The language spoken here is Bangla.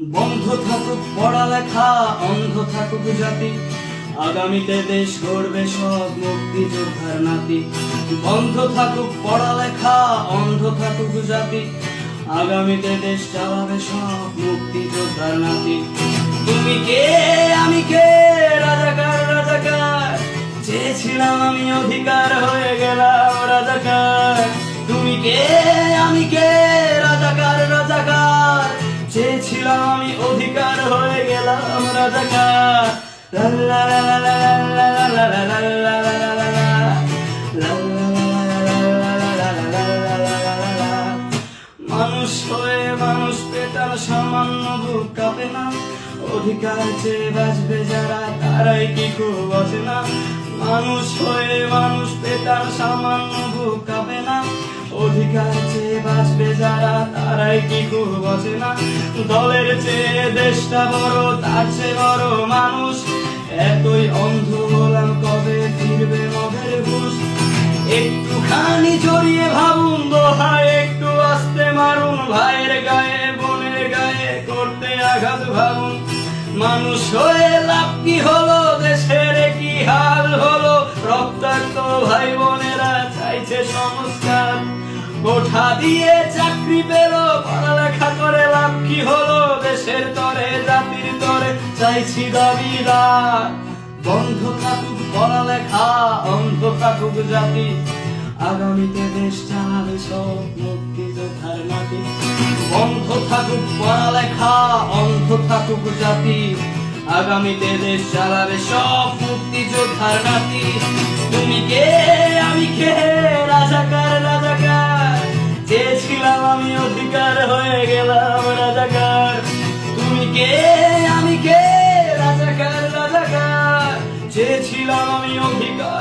বন্ধ থাকুক পড়ালেখা, অন্ধ থাকুক জাতি, আগামীতে দেশ গড়বে সব মুক্তিযোদ্ধার নাতি। বন্ধ থাকুক পড়ালেখা, অন্ধ থাকুক জাতি, আগামীতে দেশ চালাবে সব মুক্তিযোদ্ধার নাতি। তুমি কে আমি কে, রাজাকার রাজাকার, চেয়েছিলাম আমি অধিকার হয়ে গেলাম রাজাকার। তুমি কে আমি কে, রাজাকার রাজাকার, চেয়েছিলাম আমি অধিকার হয়ে গেলাম রাজাকার। লা লা লা লা লা লা লা লা লা লা লা লা লা লা। মানুষ হয়ে মানুষ পেটার সামান্য বুক কাঁপে না, অধিকার চেয়ে বাঁচবে যারা তারাই কি খুব বাঁচে না। মানুষ হয়ে মানুষ পেটার সামান্য বুক কাঁপে না, অধিকার চেয়ে বাঁচবে যারা তারাই কি খুব বাঁচে না। দলের চেয়ে দেশটা বড়, তার চেয়ে বড় মানুষ, এতই অন্ধ হলাম কবে ফিরবে মদের হুঁশ। একটুখানি জড়িয়ে ভাবুন দোহায়, একটু আস্তে মারুন ভাইয়ের গায়ে বোনের গায়ে করতে আঘাত ভাবুন। মানুষ হয়ে লাভ কি হলো, দেশের কি হাল হলো, রক্তাক্ত ভাই বোনেরা চাইছে সংস্কার। কোঠা দিয়ে চাকরি পেল, পড়ালেখা করে লাভ কি হলো, দেশের তরে জাতির তরে চাইছি দাবিদার। বন্ধ থাকুক পড়ালেখা, অন্ধ থাকুক জাতি, আগামীতে দেশ চালাবে সব মুক্তিযোদ্ধার নাতি। বন্ধ থাকুক পড়ালেখা, অন্ধ থাকুক জাতি, আগামীতে দেশ চালাবে সব মুক্তিযোদ্ধার নাতি। তুমি কে আমি কে, রাজাকার রাজাকার, চেয়েছিলাম আমি অধিকার হয়ে গেলাম রাজাকার। তুমি কে আমি কে, রাজাকার রাজাকার, চেয়েছিলাম আমি অধিকার